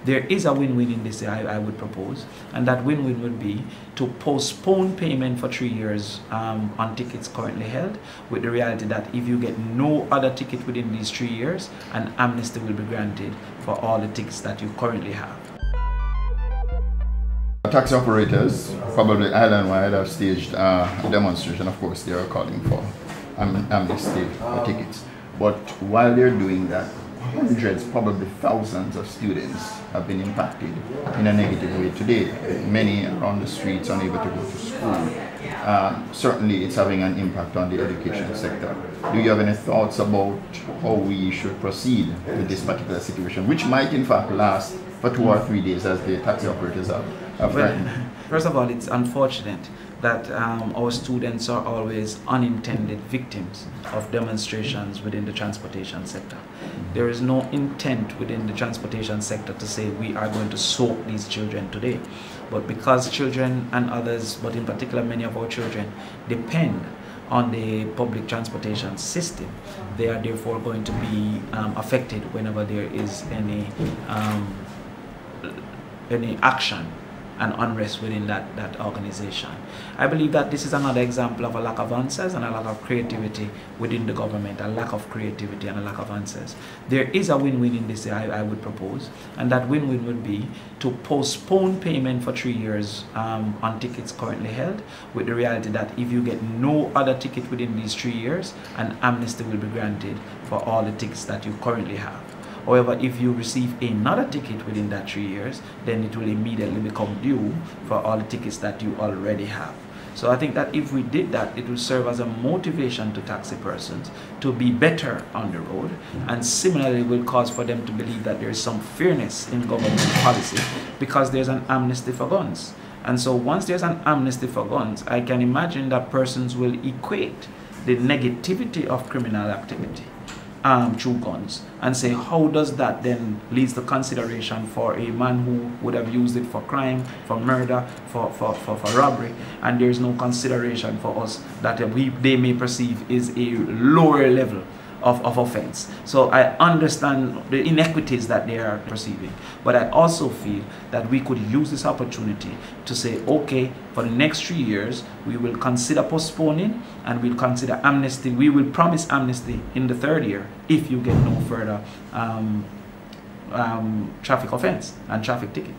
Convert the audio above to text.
There is a win-win in this, I would propose, and that win-win would be to postpone payment for 3 years on tickets currently held, with the reality that if you get no other ticket within these 3 years, an amnesty will be granted for all the tickets that you currently have. Taxi operators, probably island-wide, have staged a demonstration. Of course, they are calling for amnesty tickets. But while they're doing that, hundreds, probably thousands of students have been impacted in a negative way today. Many are on the streets, unable to go to school. Certainly, it's having an impact on the education sector. Do you have any thoughts about how we should proceed with this particular situation, which might in fact last for 2 or 3 days, as the taxi operators have threatened? First of all, it's unfortunate that our students are always unintended victims of demonstrations within the transportation sector. There is no intent within the transportation sector to say we are going to soak these children today. But because children and others, but in particular many of our children, depend on the public transportation system, they are therefore going to be affected whenever there is any action and unrest within that organization. I believe that this is another example of a lack of answers and a lack of creativity within the government, a lack of creativity and a lack of answers. There is a win-win in this, I would propose, and that win-win would be to postpone payment for 3 years on tickets currently held, with the reality that if you get no other ticket within these 3 years, an amnesty will be granted for all the tickets that you currently have. However, if you receive another ticket within that 3 years, then it will immediately become due for all the tickets that you already have. So I think that if we did that, it will serve as a motivation to taxi persons to be better on the road, and similarly will cause for them to believe that there is some fairness in government policy because there's an amnesty for guns. And so once there's an amnesty for guns, I can imagine that persons will equate the negativity of criminal activity through guns and say, how does that then leads to consideration for a man who would have used it for crime, for murder, for robbery, and there's no consideration for us that they may perceive is a lower level of offense. So I understand the inequities that they are perceiving, but I also feel that we could use this opportunity to say, okay, for the next 3 years, we will consider postponing and we'll consider amnesty. We will promise amnesty in the 3rd year if you get no further traffic offense and traffic ticket.